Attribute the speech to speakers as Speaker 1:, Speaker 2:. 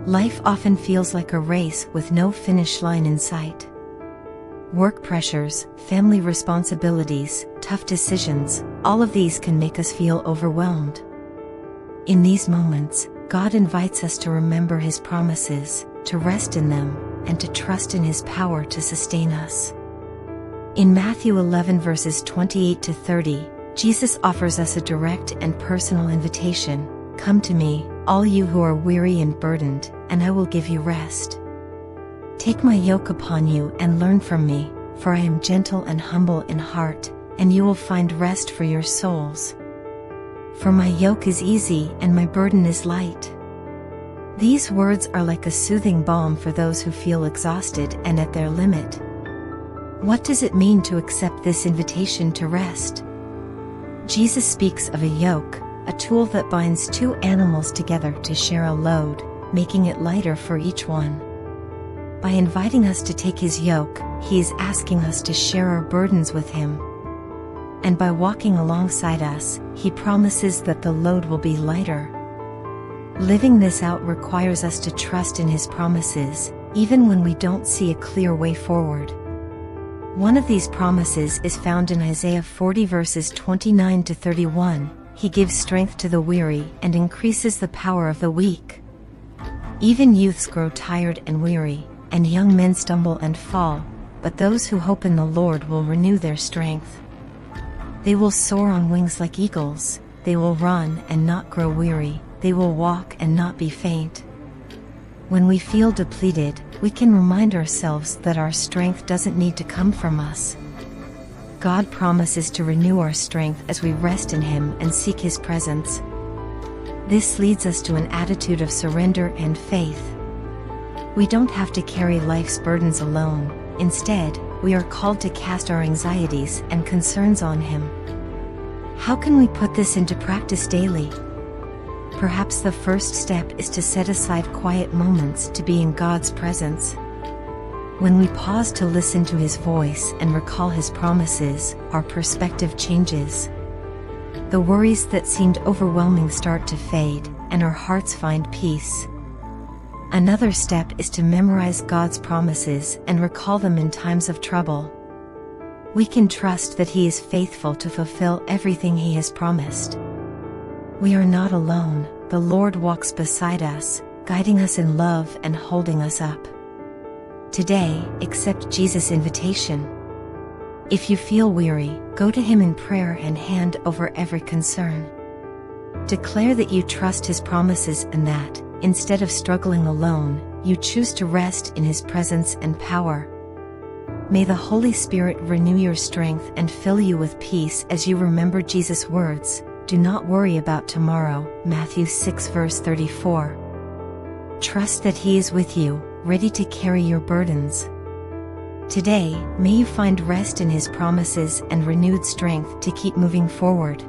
Speaker 1: Life often feels like a race with no finish line in sight. Work pressures, family responsibilities, tough decisions, all of these can make us feel overwhelmed. In these moments, God invites us to remember His promises, to rest in them, and to trust in His power to sustain us. In Matthew 11 verses 28 to 30, Jesus offers us a direct and personal invitation. Come to me, all you who are weary and burdened, and I will give you rest. Take my yoke upon you and learn from me, for I am gentle and humble in heart, and you will find rest for your souls. For my yoke is easy and my burden is light. These words are like a soothing balm for those who feel exhausted and at their limit. What does it mean to accept this invitation to rest? Jesus speaks of a yoke, a tool that binds two animals together to share a load, making it lighter for each one. By inviting us to take His yoke, He is asking us to share our burdens with Him. And by walking alongside us, He promises that the load will be lighter. Living this out requires us to trust in His promises, even when we don't see a clear way forward. One of these promises is found in Isaiah 40 verses 29 to 31. He gives strength to the weary and increases the power of the weak. Even youths grow tired and weary, and young men stumble and fall, but those who hope in the Lord will renew their strength. They will soar on wings like eagles, they will run and not grow weary, they will walk and not be faint. When we feel depleted, we can remind ourselves that our strength doesn't need to come from us. God promises to renew our strength as we rest in Him and seek His presence. This leads us to an attitude of surrender and faith. We don't have to carry life's burdens alone. Instead, we are called to cast our anxieties and concerns on Him. How can we put this into practice daily? Perhaps the first step is to set aside quiet moments to be in God's presence. When we pause to listen to His voice and recall His promises, our perspective changes. The worries that seemed overwhelming start to fade, and our hearts find peace. Another step is to memorize God's promises and recall them in times of trouble. We can trust that He is faithful to fulfill everything He has promised. We are not alone. The Lord walks beside us, guiding us in love and holding us up. Today, accept Jesus' invitation. If you feel weary, go to Him in prayer and hand over every concern. Declare that you trust His promises and that, instead of struggling alone, you choose to rest in His presence and power. May the Holy Spirit renew your strength and fill you with peace as you remember Jesus' words, "Do not worry about tomorrow," Matthew 6 verse 34. Trust that He is with you, ready to carry your burdens. Today, may you find rest in His promises and renewed strength to keep moving forward.